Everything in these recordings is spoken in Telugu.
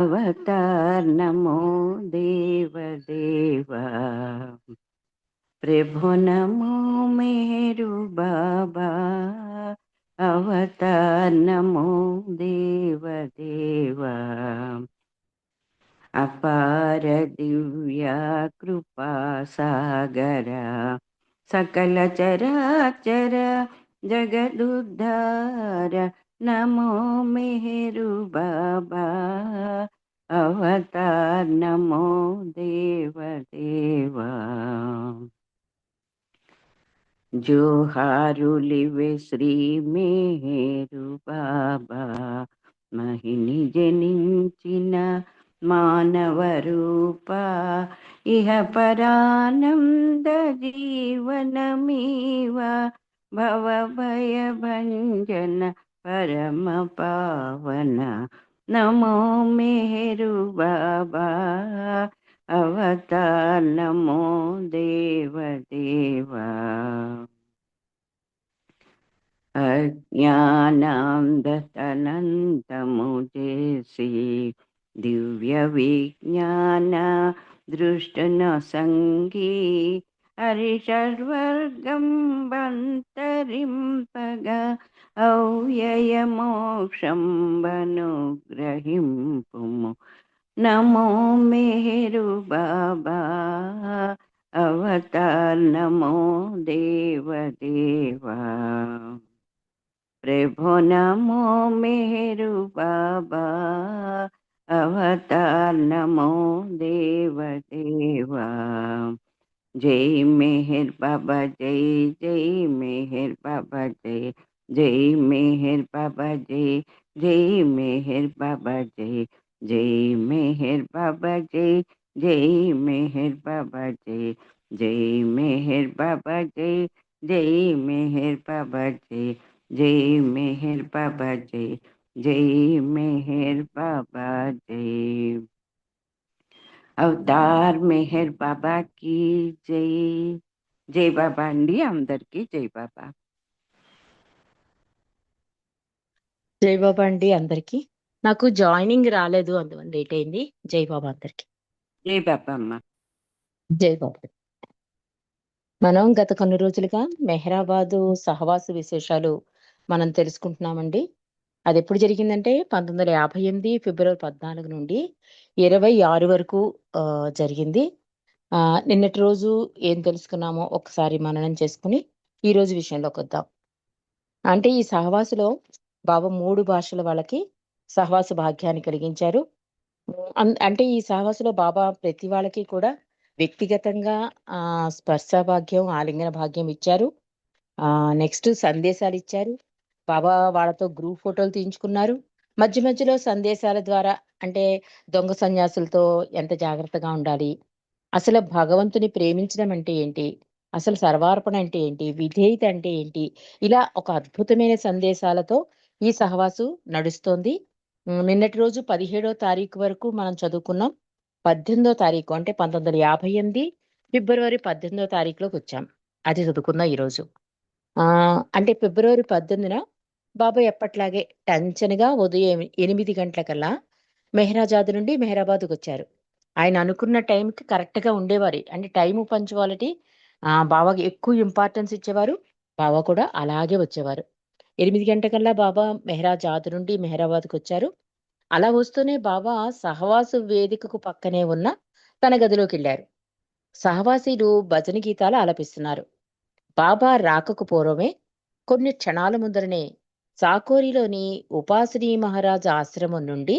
अवतार नमो देव देवा, प्रभु नमो मेरु बाबा। अवतार नमो देव देवा, अपार दिव्या कृपा सागरा, सकल चराचर जगदुद्धार। नमो मेरु बाबा, अवतार नमो देव देवा। జోహారులివే శ్రీ మేరు బాబా, మహిని జనించిన మానవ రూప, ఇహ పరానంద జీవనమీవ, భవ భయ భంజన పరమ పావన। నమో మేరు బాబా, अवतार नमो देव देवा। अज्ञानांधतनंतमु जेसी, दिव्य विज्ञान दृष्ट न संगी, हरिषर्वर्गं बंतरिंपग, अव्यय मोक्षं बनुग्रहिंपुमु। नमो मेरु बाबा, अवतार नमो देव देवा। प्रभु नमो मेरु बाबा, अवतार नमो देव देवा। जय मेहर बाबा जय, जय मेहर बाबा जय, जय मेहर बाबा जय, जय मेहर बाबा जय, जय मेहर बाबा जय, जय मेहर बाबा जय, जय मेहर बाबा जय, जय मेहर बाबा जय, जय मेहर बाबा जय, जय मेहर बाबा जय। అవతార్ మెహర్ బాబాకి జై. జై బాబా అండి, అందరికీ జై బాబా. జై బాబా అండి అందరికి. నాకు జాయినింగ్ రాలేదు, అందువల్ల లేట్ అయింది. జై బాబా అందరికి. జై బాబా అమ్మ. జై బాబా. మనం గత కొన్ని రోజులుగా మెహరాబాదు సహవాస విశేషాలు మనం తెలుసుకుంటున్నామండి. అది ఎప్పుడు జరిగిందంటే 1958 ఫిబ్రవరి 14 నుండి 26 వరకు జరిగింది. నిన్నటి రోజు ఏం తెలుసుకున్నామో ఒకసారి మననం చేసుకుని ఈ రోజు విషయంలోకి వద్దాం. అంటే ఈ సహవాసులో బాబా 3 భాషల వాళ్ళకి సహవాస భాగ్యాన్ని కలిగించారు. అంటే ఈ సహవాసులో బాబా ప్రతి వాళ్ళకి కూడా వ్యక్తిగతంగా స్పర్శ భాగ్యం, ఆలింగన భాగ్యం ఇచ్చారు. నెక్స్ట్ సందేశాలు ఇచ్చారు. బాబా వాళ్ళతో గ్రూప్ ఫోటోలు తీయించుకున్నారు. మధ్య మధ్యలో సందేశాల ద్వారా అంటే దొంగ సన్యాసులతో ఎంత జాగ్రత్తగా ఉండాలి, అసలు భగవంతుని ప్రేమించడం అంటే ఏంటి, అసలు సర్వార్పణ అంటే ఏంటి, విధేయత అంటే ఏంటి, ఇలా ఒక అద్భుతమైన సందేశాలతో ఈ సహవాసు నడుస్తోంది. నిన్నటి రోజు 17వ తారీఖు వరకు మనం చదువుకున్నాం. 18వ తారీఖు అంటే 1958 ఫిబ్రవరి 18వ తారీఖులోకి వచ్చాం. అది చదువుకుందాం ఈరోజు. అంటే ఫిబ్రవరి 18న బాబా ఎప్పట్లాగే టంచనగా ఉదయం 8 గంటలకల్లా మెహరాజాద్ నుండి మెహరాబాద్కు వచ్చారు. ఆయన అనుకున్న టైంకి కరెక్ట్గా ఉండేవారు. అంటే టైము పంచువాలిటీ బాబాకి ఎక్కువ ఇంపార్టెన్స్ ఇచ్చేవారు. బాబా కూడా అలాగే వచ్చేవారు. 8 గంటకల్లా బాబా మెహరాజాద్ నుండి మెహరాబాద్కు వచ్చారు. అలా వస్తూనే బాబా సహవాసు వేదికకు పక్కనే ఉన్న తన గదిలోకి వెళ్ళారు. సహవాసీలు భజన గీతాలు ఆలపిస్తున్నారు. బాబా రాకకు పూర్వమే కొన్ని క్షణాల ముందరనే సాకోరిలోని ఉపాసిని మహారాజ్ ఆశ్రమం నుండి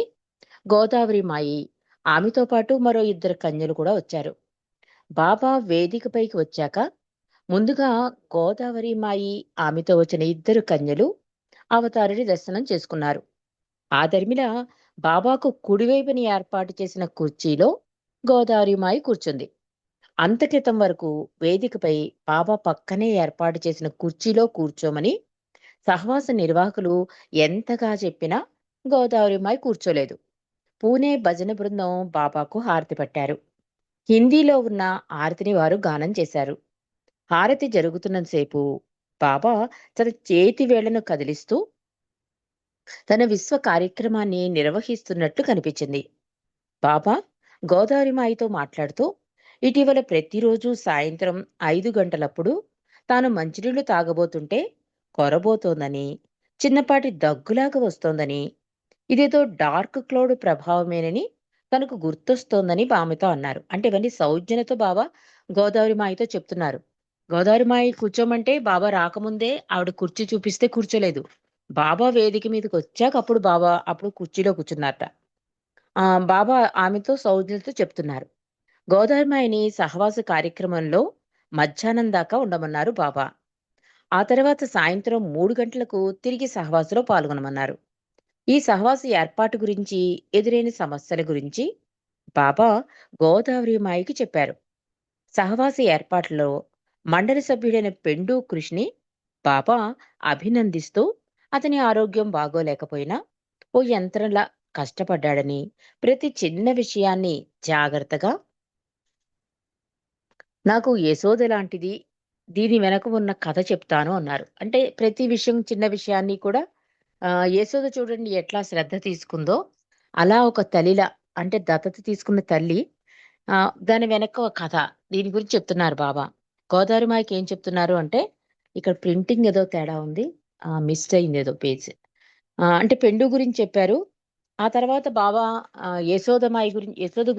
గోదావరి మాయి, ఆమెతో పాటు మరో 2 కన్యలు కూడా వచ్చారు. బాబా వేదికపైకి వచ్చాక ముందుగా గోదావరి మాయి, ఆమెతో వచ్చిన 2 కన్యలు అవతారుడి దర్శనం చేసుకున్నారు. ఆ దర్మిల బాబాకు కుడివైపుని ఏర్పాటు చేసిన కుర్చీలో గోదావరి మాయి కూర్చుంది. అంత క్రితం వరకు వేదికపై బాబా పక్కనే ఏర్పాటు చేసిన కుర్చీలో కూర్చోమని సహవాస నిర్వాహకులు ఎంతగా చెప్పినా గోదావరి మాయి కూర్చోలేదు. పూణే భజన బృందం బాబాకు హారతి పట్టారు. హిందీలో ఉన్న హారతిని వారు గానం చేశారు. హారతి జరుగుతున్నంతసేపు బాబా తన చేతి వేళ్లను కదిలిస్తూ తన విశ్వ కార్యక్రమాన్ని నిర్వహిస్తున్నట్లు కనిపించింది. బాబా గోదావరిమాయితో మాట్లాడుతూ ఇటీవల ప్రతిరోజు సాయంత్రం 5 గంటలప్పుడు తాను మంచినీళ్లు తాగబోతుంటే కొరబోతోందని, చిన్నపాటి దగ్గులాగా వస్తోందని, ఇదేదో డార్క్ క్లౌడ్ ప్రభావమేనని తనకు గుర్తొస్తోందని బామెతో అన్నారు. అంటే ఇవన్నీ సౌజ్ఞలతో బాబా గోదావరిమాయితో చెప్తున్నారు. గోదావరిమాయి కూర్చోమంటే బాబా రాకముందే ఆవిడ కుర్చీ చూపిస్తే కూర్చోలేదు. బాబా వేదిక మీదకి వచ్చాక అప్పుడు బాబా అప్పుడు కుర్చీలో కూర్చున్నారట. బాబా ఆమెతో సౌజ్ఞలతో చెప్తున్నారు. గోదావరిమాయిని సహవాస కార్యక్రమంలో మధ్యాహ్నం దాకా ఉండమన్నారు బాబా. ఆ తర్వాత సాయంత్రం 3 గంటలకు తిరిగి సహవాసలో పాల్గొనమన్నారు. ఈ సహవాస ఏర్పాటు గురించి, ఎదురైన సమస్యల గురించి బాబా గోదావరిమాయికి చెప్పారు. సహవాస ఏర్పాట్లలో మండలి సభ్యుడైన పెండు కృష్ణి బాబా అభినందిస్తూ అతని ఆరోగ్యం బాగోలేకపోయినా ఓ యంత్రంలా కష్టపడ్డాడని, ప్రతి చిన్న విషయాన్ని జాగ్రత్తగా నాకు యశోద లాంటిది, దీని వెనక ఉన్న కథ చెప్తాను అన్నారు. అంటే ప్రతి విషయం, చిన్న విషయాన్ని కూడా యశోద చూడండి ఎట్లా శ్రద్ధ తీసుకుందో, అలా ఒక తల్లిలా, అంటే దత్తత తీసుకున్న తల్లి, దాని వెనక ఒక కథ, దీని గురించి చెప్తున్నారు బాబా. గోదావరిమాయకి ఏం చెప్తున్నారు అంటే, ఇక్కడ ప్రింటింగ్ ఏదో తేడా ఉంది. మిస్ అయింది ఏదో పేజ్. అంటే పెండు గురించి చెప్పారు. ఆ తర్వాత బాబా యశోద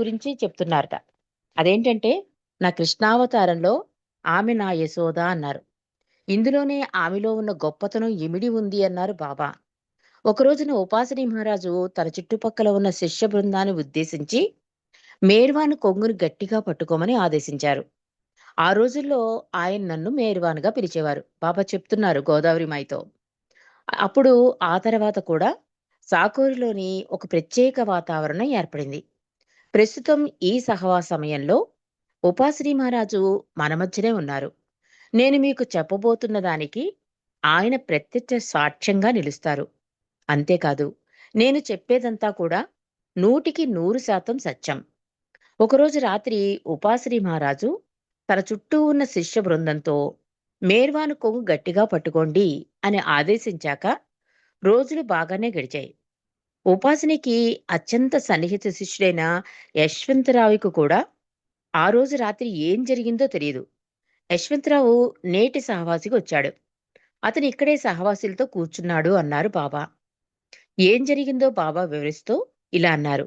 గురించి చెప్తున్నారట. అదేంటంటే, నా కృష్ణావతారంలో ఆమె నా యశోద అన్నారు. ఇందులోనే ఆమెలో ఉన్న గొప్పతనం ఇమిడి ఉంది అన్నారు బాబా. ఒక రోజున ఉపాసని మహారాజు తన చుట్టుపక్కల ఉన్న శిష్య బృందాన్ని ఉద్దేశించి మేర్వాను కొంగును గట్టిగా పట్టుకోమని ఆదేశించారు. ఆ రోజుల్లో ఆయన నన్ను మేర్వానుగా పిలిచేవారు. బాబా చెప్తున్నారు గోదావరి మాయితో. అప్పుడు ఆ తర్వాత కూడా సాకోరిలోని ఒక ప్రత్యేక వాతావరణం ఏర్పడింది. ప్రస్తుతం ఈ సహవా సమయంలో ఉపాసిని మహారాజు మన మధ్యనే ఉన్నారు. నేను మీకు చెప్పబోతున్న దానికి ఆయన ప్రత్యక్ష సాక్ష్యంగా నిలుస్తారు. అంతేకాదు, నేను చెప్పేదంతా కూడా 100% సత్యం. ఒకరోజు రాత్రి ఉపాసిని మహారాజు తన చుట్టూ ఉన్న శిష్య బృందంతో మేర్వాను కొవ్వు గట్టిగా పట్టుకోండి అని ఆదేశించాక రోజులు బాగానే గడిచాయి. ఉపాసనికి అత్యంత సన్నిహిత శిష్యుడైన యశ్వంతరావుకు కూడా ఆ రోజు రాత్రి ఏం జరిగిందో తెలియదు. యశ్వంతరావు నేటి సహవాసికి వచ్చాడు. అతను ఇక్కడే సహవాసులతో కూర్చున్నాడు అన్నారు బాబా. ఏం జరిగిందో బాబా వివరిస్తూ ఇలా అన్నారు.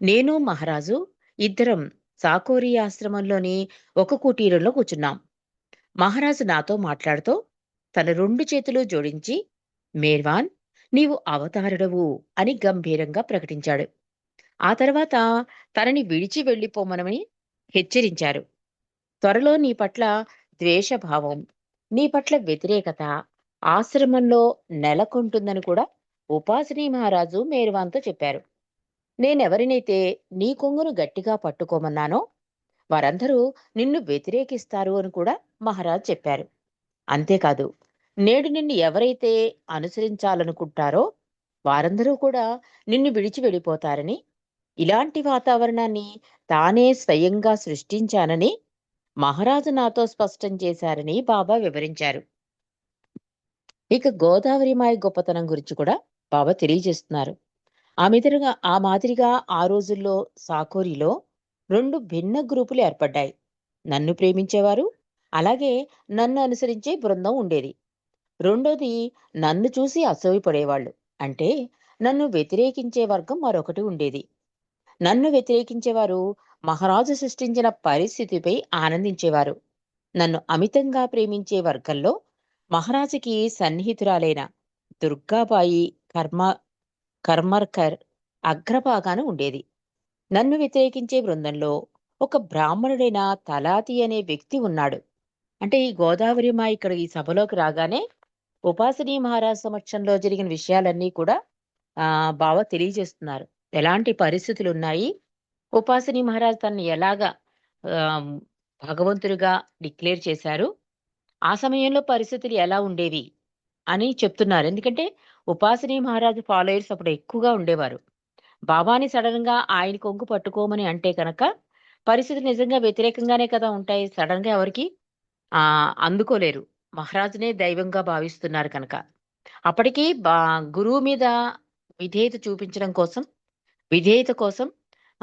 నేను మహారాజు ఇద్దరం సాకోరి ఆశ్రమంలోని ఒక కుటీరంలో కూర్చున్నాం. మహారాజు నాతో మాట్లాడుతూ తన 2 చేతులు జోడించి, మేర్వాన్, నీవు అవతారుడవు అని గంభీరంగా ప్రకటించాడు. ఆ తర్వాత తనని విడిచి వెళ్ళిపోమనమని హెచ్చరించారు. త్వరలో నీ పట్ల ద్వేషభావం, నీ పట్ల వ్యతిరేకత ఆశ్రమంలో నెలకొంటుందని కూడా ఉపాసిని మహారాజు మేర్వాన్తో చెప్పారు. నేనెవరినైతే నీ కొంగును గట్టిగా పట్టుకోమన్నానో వారందరూ నిన్ను వ్యతిరేకిస్తారు అని కూడా మహారాజ్ చెప్పారు. అంతేకాదు, నేడు నిన్ను ఎవరైతే అనుసరించాలనుకుంటారో వారందరూ కూడా నిన్ను విడిచి వెళ్ళిపోతారని, ఇలాంటి వాతావరణాన్ని తానే స్వయంగా సృష్టించానని మహారాజు నాతో స్పష్టం చేశారని బాబా వివరించారు. ఇక గోదావరి మాయ గొప్పతనం గురించి కూడా బాబా తెలియజేస్తున్నారు. ఆ మాదిరిగా ఆ రోజుల్లో సాకోరిలో 2 భిన్న గ్రూపులు ఏర్పడ్డాయి. నన్ను ప్రేమించేవారు, అలాగే నన్ను అనుసరించే బృందం ఉండేది. రెండోది, నన్ను చూసి అసూయపడేవాళ్ళు. అంటే నన్ను వ్యతిరేకించే వర్గం మరొకటి ఉండేది. నన్ను వ్యతిరేకించేవారు మహారాజు సృష్టించిన పరిస్థితిపై ఆనందించేవారు. నన్ను అమితంగా ప్రేమించే వర్గంలో మహారాజుకి సన్నిహితురాలైన దుర్గాబాయి కర్మర్కర్ అగ్రభాగాన ఉండేది. నన్ను వ్యతిరేకించే బృందంలో ఒక బ్రాహ్మణుడైన తలాతి అనే వ్యక్తి ఉన్నాడు. అంటే ఈ గోదావరిమా ఇక్కడ ఈ సభలోకి రాగానే ఉపాసిని మహారాజ్ సమక్షంలో జరిగిన విషయాలన్నీ కూడా బావ తెలియజేస్తున్నారు. ఎలాంటి పరిస్థితులు ఉన్నాయి, ఉపాసిని మహారాజ్ తనని ఎలాగా ఆ, భగవంతుడిగా డిక్లేర్ చేశారు, ఆ సమయంలో పరిస్థితులు ఎలా ఉండేవి అని చెప్తున్నారు. ఎందుకంటే ఉపాసిని మహారాజు ఫాలోయర్స్ అప్పుడు ఎక్కువగా ఉండేవారు. బాబాని సడన్ గా ఆయన కొంగు పట్టుకోమని అంటే కనుక పరిస్థితులు నిజంగా వ్యతిరేకంగానే కదా ఉంటాయి. సడన్ గా ఎవరికి అందుకోలేరు. మహారాజునే దైవంగా భావిస్తున్నారు కనుక. అప్పటికి గురువు మీద విధేయత చూపించడం కోసం, విధేయత కోసం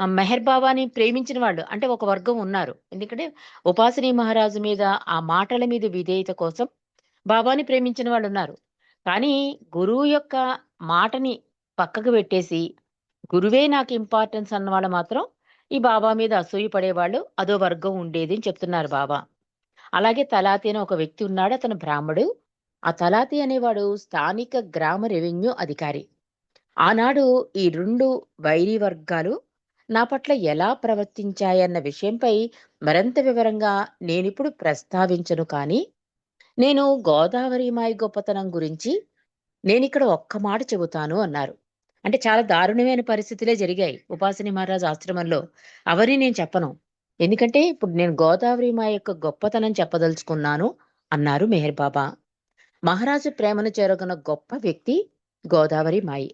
మెహర్ బాబాని ప్రేమించిన వాళ్ళు అంటే ఒక వర్గం ఉన్నారు. ఎందుకంటే ఉపాసనీ మహారాజు మీద ఆ మాటల మీద విధేయత కోసం బాబాని ప్రేమించిన వాళ్ళున్నారు. కానీ గురువు యొక్క మాటని పక్కకు పెట్టేసి, గురువే నాకు ఇంపార్టెన్స్ అన్నవాళ్ళు మాత్రం ఈ బాబా మీద అసూయ పడేవాళ్ళు అదో వర్గం ఉండేది అని చెప్తున్నారు బాబా. అలాగే తలాతి అని ఒక వ్యక్తి ఉన్నాడు. అతను బ్రాహ్మడు. ఆ తలాతి అనేవాడు స్థానిక గ్రామ రెవెన్యూ అధికారి. ఆనాడు ఈ 2 వైరీ వర్గాలు నా పట్ల ఎలా ప్రవర్తించాయన్న విషయంపై మరింత వివరంగా నేనిప్పుడు ప్రస్తావించను కానీ, నేను గోదావరి మాయి గొప్పతనం గురించి నేనిక్కడ ఒక్క మాట చెబుతాను అన్నారు. అంటే చాలా దారుణమైన పరిస్థితులే జరిగాయి ఉపాసిని మహారాజ్ ఆశ్రమంలో. అవన్నీ నేను చెప్పను. ఎందుకంటే ఇప్పుడు నేను గోదావరి మాయ యొక్క గొప్పతనం చెప్పదలుచుకున్నాను అన్నారు మెహర్ బాబా. మహారాజు ప్రేమను చేరగొన్న గొప్ప వ్యక్తి గోదావరి మాయి.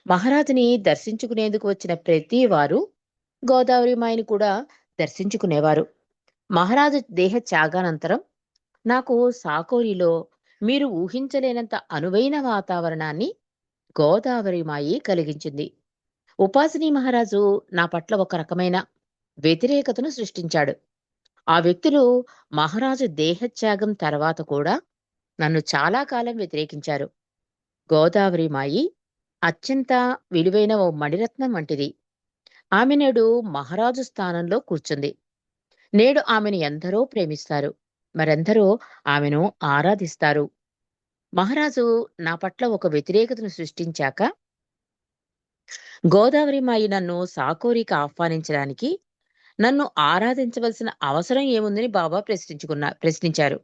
మహారాజుని దర్శించుకునేందుకు వచ్చిన ప్రతి వారు గోదావరి మాయని కూడా దర్శించుకునేవారు. మహారాజు దేహ త్యాగానంతరం నాకు సాకోరిలో మీరు ఊహించలేనంత అనువైన వాతావరణాన్ని గోదావరి మాయి కలిగించింది. ఉపాసిని మహారాజు నా పట్ల ఒక రకమైన వ్యతిరేకతను సృష్టించాడు. ఆ వ్యక్తులు మహారాజు దేహత్యాగం తర్వాత కూడా నన్ను చాలా కాలం వ్యతిరేకించారు. గోదావరి మాయి అత్యంత విలువైన ఓ మణిరత్నం వంటిది. ఆమె నేడు మహారాజు స్థానంలో కూర్చుంది. నేడు ఆమెను ఎందరో ప్రేమిస్తారు. మరెందరో ఆమెను ఆరాధిస్తారు. మహారాజు నా పట్ల ఒక వ్యతిరేకతను సృష్టించాక గోదావరి మాయి నన్ను సాకోరికి ఆహ్వానించడానికి, నన్ను ఆరాధించవలసిన అవసరం ఏముందని బాబా ప్రశ్నించారు.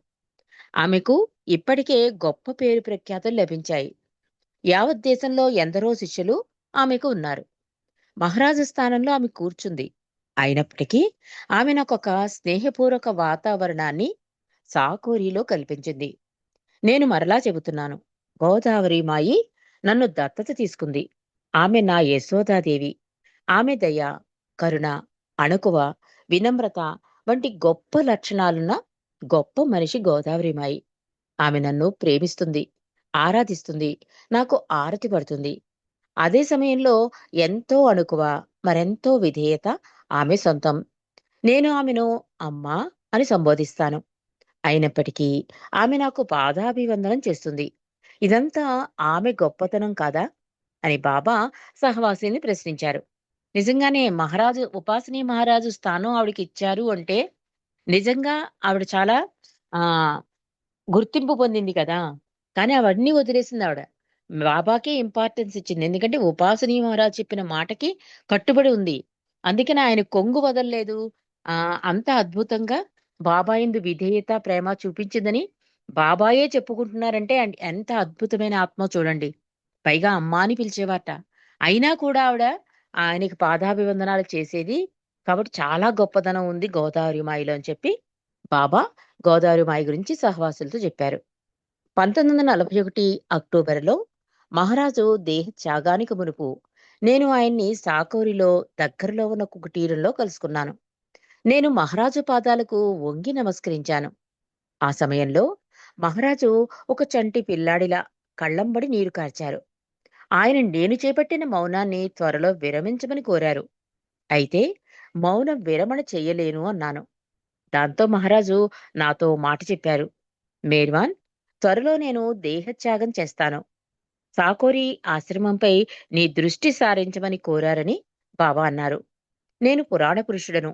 ఆమెకు ఇప్పటికే గొప్ప పేరు ప్రఖ్యాతులు లభించాయి. యావత్ దేశంలో ఎందరో శిష్యులు ఆమెకు ఉన్నారు. మహారాజు స్థానంలో ఆమె కూర్చుంది. అయినప్పటికీ ఆమె నాకొక స్నేహపూర్వక వాతావరణాన్ని సాకోరిలో కల్పించింది. నేను మరలా చెబుతున్నాను. గోదావరి మాయి నన్ను దత్తత తీసుకుంది. ఆమె నా యశోదాదేవి. ఆమె దయ, కరుణ, అణకువ, వినమ్రత వంటి గొప్ప లక్షణాలున్న గొప్ప మనిషి గోదావరి మాయి. ఆమె నన్ను ప్రేమిస్తుంది, ఆరాధిస్తుంది, నాకు ఆరతి పడుతుంది. అదే సమయంలో ఎంతో అణకువ, మరెంతో విధేయత ఆమె సొంతం. నేను ఆమెను అమ్మా అని సంబోధిస్తాను. అయినప్పటికీ ఆమె నాకు పాదాభివందనం చేస్తుంది. ఇదంతా ఆమె గొప్పతనం కాదా అని బాబా సహవాసిని ప్రశ్నించారు. నిజంగానే మహారాజు ఉపాసిని మహారాజు స్థానం ఆవిడకి ఇచ్చారు అంటే నిజంగా ఆవిడ చాలా ఆ గుర్తింపు పొందింది కదా! కానీ అవన్నీ వదిలేసింది ఆవిడ. బాబాకే ఇంపార్టెన్స్ ఇచ్చింది. ఎందుకంటే ఉపాసిని మహారాజ్ చెప్పిన మాటకి కట్టుబడి ఉంది. అందుకని ఆయన కొంగు వదలలేదు. అంత అద్భుతంగా బాబా యందు విధేయత, ప్రేమ చూపించిందని బాబాయే చెప్పుకుంటున్నారంటే ఎంత అద్భుతమైన ఆత్మో చూడండి. పైగా అమ్మా అని పిలిచేవారట. అయినా కూడా ఆవిడ ఆయనకి పాదాభివందనాలు చేసేది. కాబట్టి చాలా గొప్పదనం ఉంది గోదావరి మాయిలో అని చెప్పి బాబా గోదావరి మాయి గురించి సహవాసులతో చెప్పారు. 1941 అక్టోబరులో మహారాజు దేహ త్యాగానికి మునుపు నేను ఆయన్ని సాకోరిలో దగ్గరలో ఉన్న కుటీరంలో కలుసుకున్నాను. నేను మహారాజు పాదాలకు వంగి నమస్కరించాను. ఆ సమయంలో మహారాజు ఒక చంటి పిల్లాడిలా కళ్ళంబడి నీరు కార్చారు. ఆయన నేను చేపట్టిన మౌనాన్ని త్వరలో విరమించమని కోరారు. అయితే మౌనం విరమణ చెయ్యలేను అన్నాను. దాంతో మహారాజు నాతో మాట చెప్పారు. మేర్వాన్, త్వరలో నేను దేహత్యాగం చేస్తాను. సాకోరి ఆశ్రమంపై నీ దృష్టి సారించమని కోరారని బాబా అన్నారు. నేను పురాణ పురుషుడను.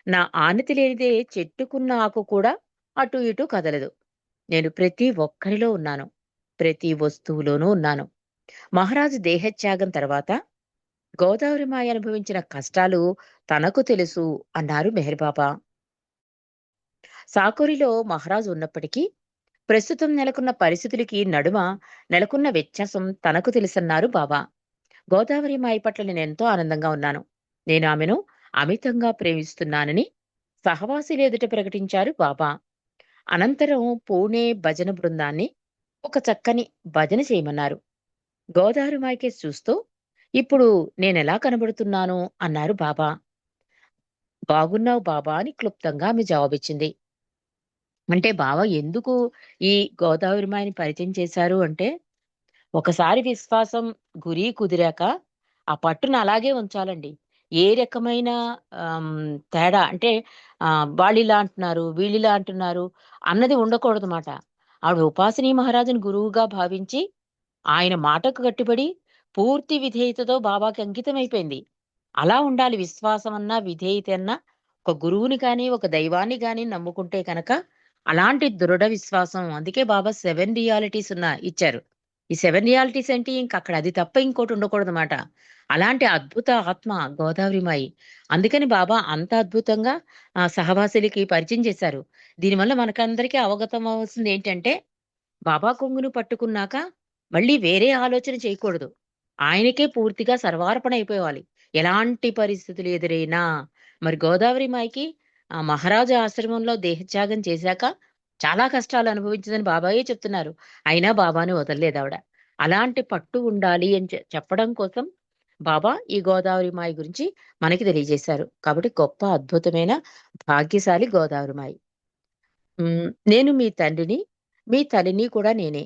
నా ఆనతి లేనిదే చెట్టుకున్న ఆకు కూడా అటు ఇటు కదలదు. నేను ప్రతి ఒక్కరిలో ఉన్నాను. ప్రతి వస్తువులోనూ ఉన్నాను. మహారాజు దేహత్యాగం తర్వాత గోదావరి మాయ అనుభవించిన కష్టాలు తనకు తెలుసు అన్నారు మెహర్ బాబా. సాకోరిలో మహారాజు ఉన్నప్పటికీ ప్రస్తుతం నెలకొన్న పరిస్థితులకి నడుమ నెలకొన్న వ్యత్యాసం తనకు తెలుసన్నారు బాబా. గోదావరి మాయ పట్ల నేనెంతో ఆనందంగా ఉన్నాను. నేను ఆమెను అమితంగా ప్రేమిస్తున్నానని సహవాసి ఎదుట ప్రకటించారు బాబా. అనంతరం పూణే భజన బృందాన్ని ఒక చక్కని భజన చేయమన్నారు. గోదావరి మాయకే చూస్తూ ఇప్పుడు నేనెలా కనబడుతున్నాను అన్నారు బాబా. బాగున్నావు బాబా అని క్లుప్తంగా ఆమె జవాబిచ్చింది. అంటే బావ ఎందుకు ఈ గోదావరి మాయని పరిచయం చేశారు అంటే, ఒకసారి విశ్వాసం గురి కుదిరాక ఆ పట్టును అలాగే ఉంచాలండి. ఏ రకమైన తేడా అంటే వాళ్ళిలా అంటున్నారు, వీళ్ళిలా అంటున్నారు అన్నది ఉండకూడదన్నమాట. ఆవిడ ఉపాసిని మహారాజుని గురువుగా భావించి, ఆయన మాటకు కట్టుబడి, పూర్తి విధేయతతో బాబాకి అంకితమైపోయింది. అలా ఉండాలి విశ్వాసం అన్నా, విధేయత అన్నా. ఒక గురువుని గాని, ఒక దైవాన్ని గాని నమ్ముకుంటే కనుక అలాంటి దృఢ విశ్వాసం. అందుకే బాబా 7 రియాలిటీస్ ఇచ్చారు. ఈ 7 రియాలిటీస్ ఏంటి? ఇంకక్కడ అది తప్ప ఇంకోటి ఉండకూడదన్నమాట. అలాంటి అద్భుత ఆత్మ గోదావరిమాయి. అందుకని బాబా అంత అద్భుతంగా సహవాసులకి పరిచయం చేశారు. దీనివల్ల మనకందరికీ అవగతం అవ్వాల్సింది ఏంటంటే, బాబా కొంగును పట్టుకున్నాక మళ్ళీ వేరే ఆలోచన చేయకూడదు. ఆయనకే పూర్తిగా సర్వార్పణ అయిపోవాలి. ఎలాంటి పరిస్థితులు ఎదురైనా. మరి గోదావరి మాయికి మహారాజా ఆశ్రమంలో దేహత్యాగం చేశాక చాలా కష్టాలు అనుభవించిందని బాబాయే చెప్తున్నారు. అయినా బాబాని వదలలేదావిడ. అలాంటి పట్టు ఉండాలి అని చెప్పడం కోసం బాబా ఈ గోదావరి మాయి గురించి మనకి తెలియజేశారు. కాబట్టి గొప్ప అద్భుతమైన భాగ్యశాలి గోదావరి మాయి. నేను మీ తండ్రిని, మీ తల్లిని కూడా నేనే.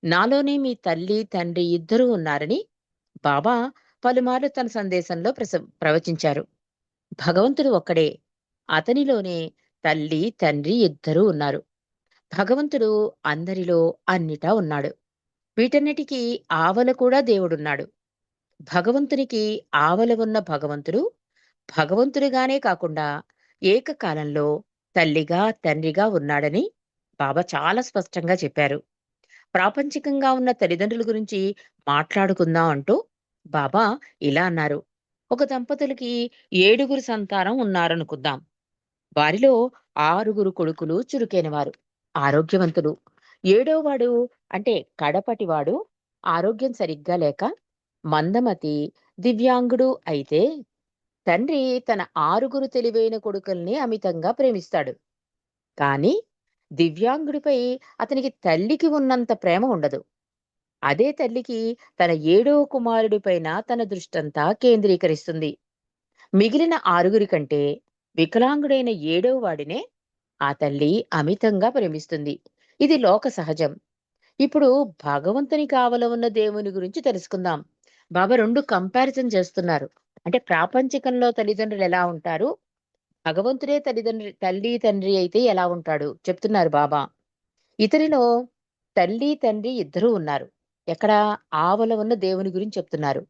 నాలోనే మీ తల్లి, తండ్రి ఇద్దరూ ఉన్నారని బాబా పలుమార్లు తన సందేశంలో ప్రవచించారు. భగవంతుడు ఒక్కడే. అతనిలోనే తల్లి, తండ్రి ఇద్దరూ ఉన్నారు. భగవంతుడు అందరిలో అన్నిటా ఉన్నాడు. వీటన్నిటికీ ఆవల కూడా దేవుడున్నాడు. భగవంతునికి ఆవల ఉన్న భగవంతుడు భగవంతుడిగానే కాకుండా ఏకకాలంలో తల్లిగా, తండ్రిగా ఉన్నాడని బాబా చాలా స్పష్టంగా చెప్పారు. ప్రాపంచికంగా ఉన్న తల్లిదండ్రుల గురించి మాట్లాడుకుందాం అంటూ బాబా ఇలా అన్నారు. ఒక దంపతులకి 7 సంతానం ఉన్నారనుకుందాం. వారిలో 6 కొడుకులు చురుకైనవారు, ఆరోగ్యవంతులు. 7వవాడు అంటే కడపటివాడు ఆరోగ్యం సరిగ్గా లేక మందమతి, దివ్యాంగుడు అయితే తండ్రి తన 6 తెలివైన కొడుకుల్ని అమితంగా ప్రేమిస్తాడు. కానీ దివ్యాంగుడిపై అతనికి తల్లికి ఉన్నంత ప్రేమ ఉండదు. అదే తల్లికి తన 7వ కుమారుడిపైన తన దృష్టంతా కేంద్రీకరిస్తుంది. మిగిలిన 6 కంటే వికలాంగుడైన 7వ వాడినే ఆ తల్లి అమితంగా ప్రేమిస్తుంది. ఇది లోక సహజం. ఇప్పుడు భగవంతుని కావల ఉన్న దేవుని గురించి తెలుసుకుందాం. బాబా 2 కంపారిజన్ చేస్తున్నారు. అంటే ప్రాపంచికంలో తల్లిదండ్రులు ఎలా ఉంటారు, భగవంతుడే తల్లి తండ్రి అయితే ఎలా ఉంటాడు చెప్తున్నారు బాబా. ఇతనిలో తల్లి తండ్రి ఇద్దరూ ఉన్నారు. ఎక్కడ? ఆవల ఉన్న దేవుని గురించి చెప్తున్నారు.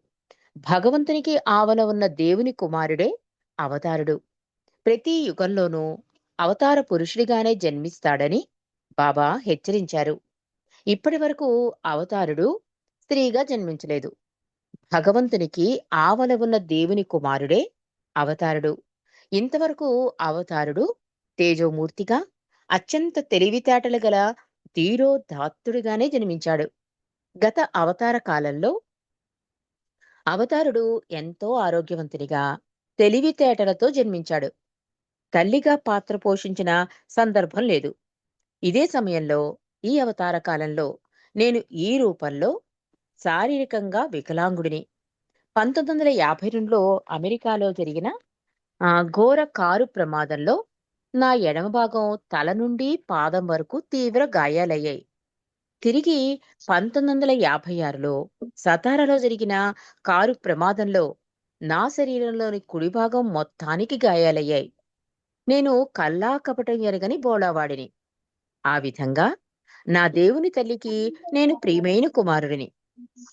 భగవంతునికి ఆవల ఉన్న దేవుని కుమారుడే అవతారుడు. ప్రతి యుగంలోనూ అవతార పురుషుడిగానే జన్మిస్తాడని బాబా హెచ్చరించారు. ఇప్పటి వరకు అవతారుడు స్త్రీగా జన్మించలేదు. భగవంతునికి ఆవల ఉన్న దేవుని కుమారుడే అవతారుడు. ఇంతవరకు అవతారుడు తేజోమూర్తిగా, అత్యంత తెలివితేటలు గల ధీరోదాత్తుడిగానే జన్మించాడు. గత అవతార కాలంలో అవతారుడు ఎంతో ఆరోగ్యవంతునిగా, తెలివితేటలతో జన్మించాడు. తల్లిగా పాత్ర పోషించిన సందర్భం లేదు. ఇదే సమయంలో ఈ అవతార కాలంలో నేను ఈ రూపంలో శారీరకంగా వికలాంగుడిని. 1952లో అమెరికాలో జరిగిన ఘోర కారు ప్రమాదంలో నా ఎడమ భాగం తల నుండి పాదం వరకు తీవ్ర గాయాలయ్యాయి. తిరిగి 1956లో సతారాలో జరిగిన కారు ప్రమాదంలో నా శరీరంలోని కుడి భాగం మొత్తానికి గాయాలయ్యాయి. నేను కల్లా కపటం ఎరగని బోళావాడిని. ఆ విధంగా నా దేవుని తల్లికి నేను ప్రియమైన కుమారుడిని.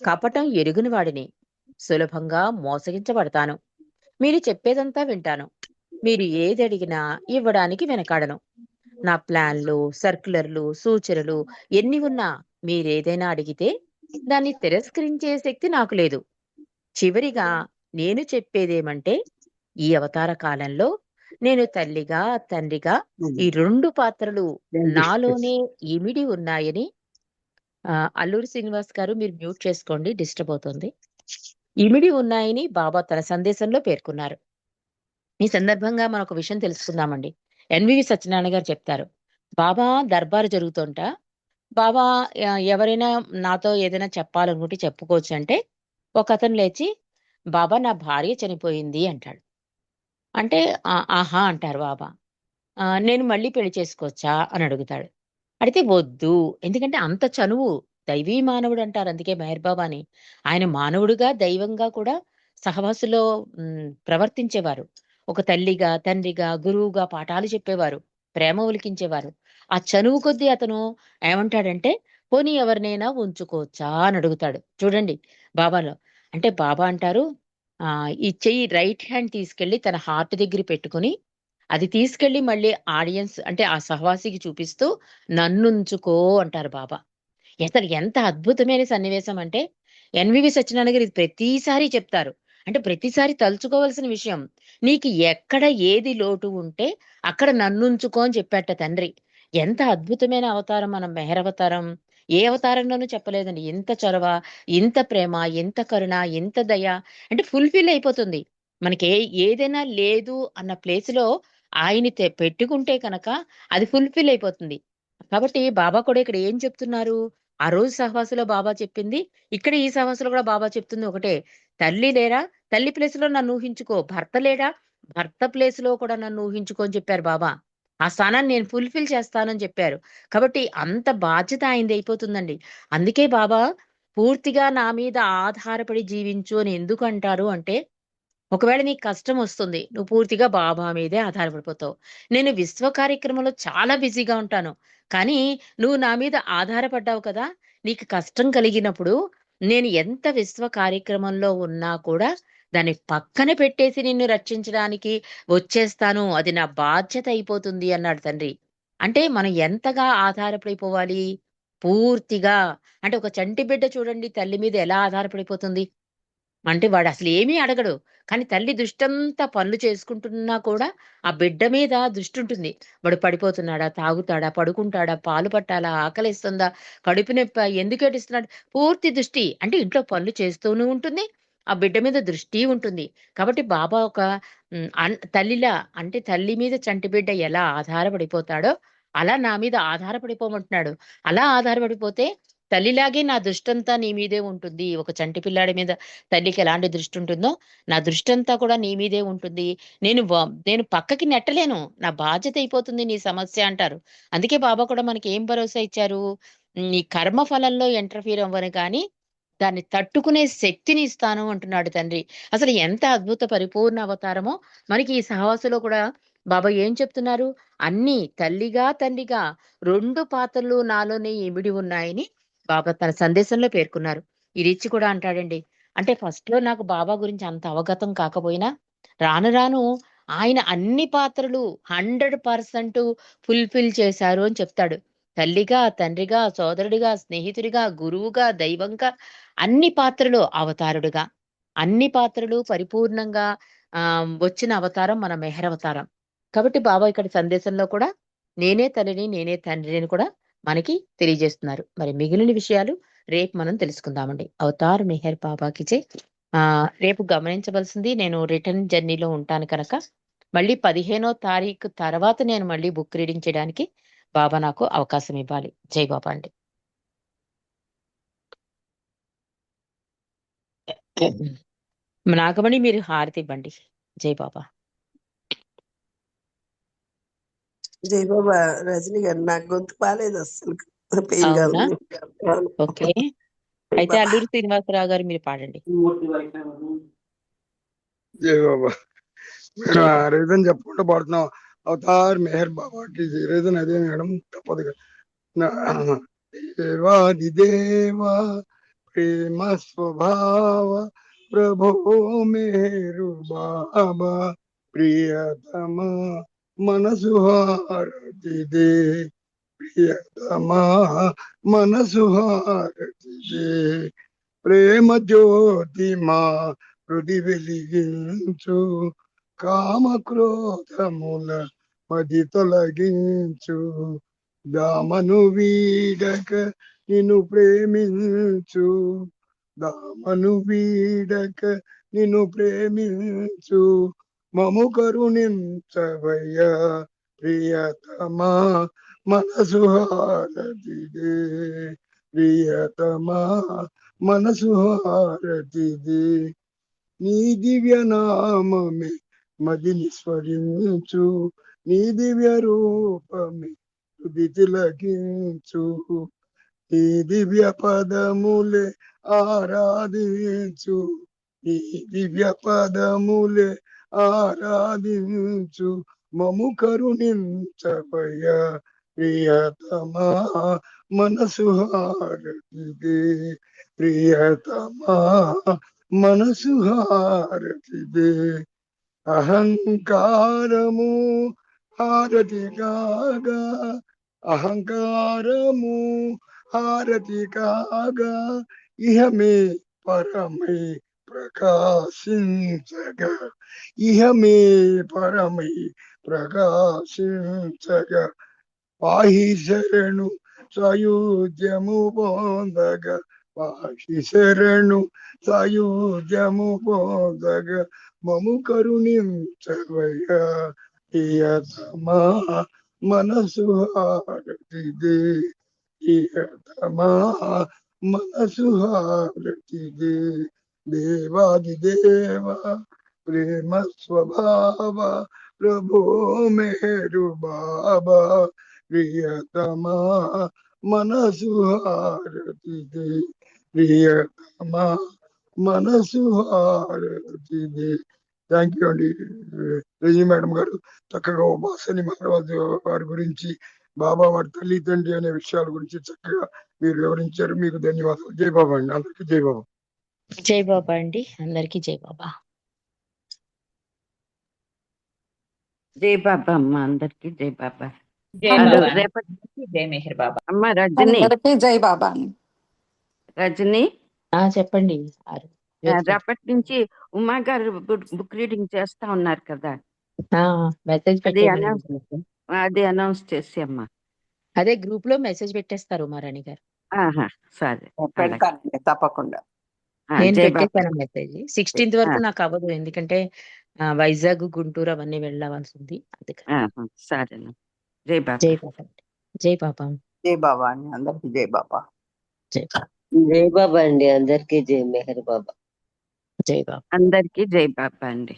కపటం ఎరుగుని వాడిని. సులభంగా మోసగించబడతాను. మీరు చెప్పేదంతా వింటాను. మీరు ఏది అడిగినా ఇవ్వడానికి వెనకాడను. నా ప్లాన్లు, సర్క్యులర్లు, సూచనలు ఎన్ని ఉన్నా మీరేదైనా అడిగితే దాన్ని తిరస్కరించే శక్తి నాకు లేదు. చివరిగా నేను చెప్పేదేమంటే, ఈ అవతార కాలంలో నేను తల్లిగా, తండ్రిగా ఈ 2 పాత్రలు నాలోనే ఇమిడి ఉన్నాయని అల్లూరి శ్రీనివాస్ గారు మీరు మ్యూట్ చేసుకోండి, డిస్టర్బ్ అవుతుంది. ఇమిడి ఉన్నాయని బాబా తన సందేశంలో పేర్కొన్నారు. ఈ సందర్భంగా మనం ఒక విషయం తెలుసుకుందామండి. ఎన్వివి సత్యనారాయణ గారు చెప్తారు, బాబా దర్బారు జరుగుతుంట బాబా ఎవరైనా నాతో ఏదైనా చెప్పాలనుకుంటే చెప్పుకోవచ్చు అంటే, ఒక అతను లేచి బాబా నా భార్య చనిపోయింది అంటాడు. అంటే ఆహా అంటారు బాబా. నేను మళ్ళీ పెళ్లి చేసుకోవచ్చా అని అడుగుతాడు. అడిగితే వద్దు. ఎందుకంటే అంత చనువు. దైవీ మానవుడు అంటారు అందుకే మెహర్ బాబాని. ఆయన మానవుడుగా, దైవంగా కూడా సహవాసులో ప్రవర్తించేవారు. ఒక తల్లిగా, తండ్రిగా, గురువుగా పాఠాలు చెప్పేవారు. ప్రేమ ఒలికించేవారు. ఆ చనువు కొద్దీ అతను ఏమంటాడంటే, పోనీ ఎవరినైనా ఉంచుకోవచ్చా అని అడుగుతాడు. చూడండి బాబాలో. అంటే బాబా అంటారు, ఈ చెయ్యి రైట్ హ్యాండ్ తీసుకెళ్ళి తన హార్ట్ దగ్గర పెట్టుకొని, అది తీసుకెళ్ళి మళ్ళీ ఆడియన్స్ అంటే ఆ సహవాసికి చూపిస్తూ నన్నుంచుకో అంటారు బాబా. అసలు ఎంత అద్భుతమైన సన్నివేశం అంటే, ఎన్‌వివి సత్యనారాయణ గారు ఇది ప్రతిసారి చెప్తారు. అంటే ప్రతిసారి తలుచుకోవాల్సిన విషయం. నీకు ఎక్కడ ఏది లోటు ఉంటే అక్కడ నన్నుంచుకో అని చెప్పాట తండ్రి. ఎంత అద్భుతమైన అవతారం మన మెహర్ అవతారం. ఏ అవతారంలోనూ చెప్పలేదండి. ఇంత చొరవ, ఇంత ప్రేమ, ఇంత కరుణ, ఇంత దయ అంటే ఫుల్‌ఫిల్ అయిపోతుంది. ఏదైనా లేదు అన్న ప్లేస్‌లో ఆయన్ని పెట్టుకుంటే కనుక అది ఫుల్‌ఫిల్ అయిపోతుంది. కాబట్టి బాబా కూడా ఇక్కడ ఏం చెప్తున్నారు? ఆ రోజు సహవాసంలో బాబా చెప్పింది, ఇక్కడ ఈ సహవాసంలో కూడా బాబా చెప్తుంది ఒకటే. తల్లి లేరా? తల్లి ప్లేస్‌లో నన్ను ఊహించుకో. భర్త లేడా? భర్త ప్లేస్‌లో కూడా నన్ను ఊహించుకో అని చెప్పారు బాబా. ఆ స్థానాన్ని నేను ఫుల్‌ఫిల్ చేస్తానని చెప్పారు. కాబట్టి అంత బాధ్యత ఆయనది అయిపోతుందండి. అందుకే బాబా పూర్తిగా నా మీద ఆధారపడి జీవించు అని ఎందుకు అంటారు అంటే, ఒకవేళ నీకు కష్టమొస్తుంది. నువ్వు పూర్తిగా బాబా మీదే ఆధారపడిపోతావు. నేను విశ్వ కార్యక్రమంలో చాలా బిజీగా ఉంటాను. కానీ నువ్వు నా మీద ఆధారపడ్డావు కదా! నీకు కష్టం కలిగినప్పుడు నేను ఎంత విశ్వ కార్యక్రమంలో ఉన్నా కూడా దాన్ని పక్కన పెట్టేసి నిన్ను రక్షించడానికి వచ్చేస్తాను. అది నా బాధ్యత అయిపోతుంది అన్నాడు తండ్రి. అంటే మనం ఎంతగా ఆధారపడిపోవాలి? పూర్తిగా. అంటే ఒక చంటి బిడ్డ చూడండి తల్లి మీద ఎలా ఆధారపడిపోతుంది. అంటే వాడసలేమీ అడగడు. కానీ తల్లి దృష్టంతా పనులు చేసుకుంటున్నా కూడా, ఆ బిడ్డ మీద దృష్టుంటుంది. వాడు పడిపోతున్నాడా? తాగుతాడా? పడుకుంటాడా? పాలు పట్టాలా? ఆకలేస్తుందా? కడుపు నొప్పా? ఎందుకు ఏడుస్తున్నాడు? పూర్తి దృష్టి. అంటే ఇంట్లో పనులు చేస్తూనూ ఉంటుంది. ఆ బిడ్డ మీద దృష్టి ఉంటుంది. కాబట్టి బాబా ఒక తల్లిలా అంటే తల్లి మీద చంటి బిడ్డ ఎలా ఆధారపడిపోతాడో, అలా నా మీద ఆధారపడిపోమంటున్నాడు. అలా ఆధారపడిపోతే తల్లిలాగే నా దృష్టంతా నీ మీదే ఉంటుంది. ఒక చంటి పిల్లాడి మీద తల్లికి ఎలాంటి దృష్టి ఉంటుందో, నా దృష్టంతా కూడా నీ మీదే ఉంటుంది. నేను పక్కకి నెట్టలేను. నా బాధ్యత అయిపోతుంది నీ సమస్య అంటారు. అందుకే బాబా కూడా మనకి ఏం భరోసా ఇచ్చారు? నీ కర్మ ఫలంలో ఇంటర్ఫియర్ అవ్వను కానీ, దాన్ని తట్టుకునే శక్తిని ఇస్తాను అంటున్నాడు తండ్రి. అసలు ఎంత అద్భుత పరిపూర్ణ అవతారమో మనకి ఈ సహవాసంలో కూడా బాబా ఏం చెప్తున్నారు? అన్నీ తల్లిగా, తండ్రిగా 2 పాత్రలు నాలోనే ఇమిడి ఉన్నాయని బాబా తన సందేశంలో పేర్కొన్నారు. ఈ రీచి కూడా అంటాడండి. అంటే ఫస్ట్‌లో నాకు బాబా గురించి అంత అవగతం కాకపోయినా, రాను రాను ఆయన అన్ని పాత్రలు 100% ఫుల్‌ఫిల్ చేశారు అని చెప్తాడు. తల్లిగా, తండ్రిగా, సోదరుడిగా, స్నేహితుడిగా, గురువుగా, దైవంగా అన్ని పాత్రలు అవతారుడుగా. అన్ని పాత్రలు పరిపూర్ణంగా వచ్చిన అవతారం మన మెహర్ అవతారం. కాబట్టి బాబా ఇక్కడ సందేశంలో కూడా నేనే తల్లిని, నేనే తండ్రిని అని కూడా మనకి తెలియజేస్తున్నారు. మరి మిగిలిన విషయాలు రేపు మనం తెలుసుకుందామండి. అవతార్ మెహర్ బాబాకి జై. రేపు గమనించవలసింది నేను రిటర్న్ జర్నీలో ఉంటాను కనుక, మళ్ళీ 15వ తారీఖు తర్వాత నేను మళ్ళీ బుక్ రీడింగ్ చేయడానికి బాబా నాకు అవకాశం ఇవ్వాలి. జై బాబా అండి. నాగమణి మీరు హారతి ఇవ్వండి. జై బాబా. జై బాబా. రజనీ గారు నాకు గొంతు బాలేదు, అస్సలు పెయిన్ గా అవునా? ఉంది. అవును. ఓకే. జై అయితే బాబా. అల్లూరి శ్రీనివాసరావు గారు మీరు పాడండి. జై బాబా. జై మేడం బాబా. రీజన్ చెప్పుకుంటూ పాడుతున్నాం. అవతార్ మెహర్ బాబాకి రీజన్ అదే మేడం, తప్పదు కదా. దేవాది దేవా ప్రేమ స్వభావ ప్రభో మేరు బాబా ప్రియతమ మనసు హారతి దే, ప్రియతమా మనసు హారతి దే, ప్రేమ జ్యోతి మా హృది వెలిగించు, కామ క్రోధముల మది తొలగించు, దామను వీడక నిన్ను ప్రేమించు, దామను వీడక నిన్ను ప్రేమించు, మము కరుణించవయ్యా ప్రియతమా మనసు హారతిదే, ప్రియతమా మనసు హారతిదే, నీ దివ్య నామమే మదిని స్మరించు, నీ దివ్య రూపమే తుది తిలకించు, నీ దివ్య పదములే ఆరాధించు, ఈ దివ్య పదములే ఆరాధించు మము కరుణించవయ్యా ప్రియతమా మనసు హారతిదే ప్రియతమా మనసు హారతిదే అహంకారము హారతి కాగా అహంకారము హారతి కాగా ఇహమే పరమై ప్రకాశించగా ఇహమే పరమై ప్రకాశించగా పాహి శరణు సాయుధ్యము పొందగా పాహి శరణు సాయుధ్యము పొందగా మము కరుణించవయ్యా ప్రియతమా మనసు హారతిదే ప్రియతమా మనసు హారతిదే దేవాది దేవ ప్రేమ స్వభావ ప్రభో మేరు బాబా ప్రియతమా మనసు హారతిదే ప్రియతమా మనసు హారతిదే. థ్యాంక్ యూ అండి రజనీ మేడం గారు. చక్కగా ఉపాసని మహారాజు వారి గురించి, బాబా వారి తల్లి తండ్రి అనే విషయాల గురించి చక్కగా మీరు వివరించారు. మీకు ధన్యవాదాలు. జై బాబా అండి. అందరికీ జై బాబా. జై బాబా అండి. అందరికీ జై బాబా. జై బాబా అమ్మ, అందరికి జై బాబా. జై అదో బాబా. రేపటి జై మెహర్ బాబా. అమ్మ రజని అందరికీ జై బాబా. రజని చెప్పండి. రేపటి నుంచి ఉమా గారు బుక్ రీడింగ్ చేస్తా ఉన్నారు కదా, మెసేజ్ అది పెట్టేయండి. అది అనౌన్స్ చేసి అమ్మా. అదే గ్రూప్ లో మెసేజ్ పెట్టేస్తారు ఉమారాణి గారు. ఆహా, సరే అలాగే. పెడతానండి తప్పకుండా. నేను జై బాబా. పెట్టేశాను మెసేజ్. 16th వరకు నాకు అవ్వదు, ఎందుకంటే వైజాగ్ గుంటూరు అవన్నీ వెళ్ళవలసి ఉంది. అందుకని సరేనా. జై బాబా. జై బాబా. జై బాబా. జై బాబా అండి. అందరికీ జై బాబా. జై బాబా. జై బాబా అండి. అందరికీ జై మెహర్ బాబా. జై బాబా. అందరికి జై బాబా అండి.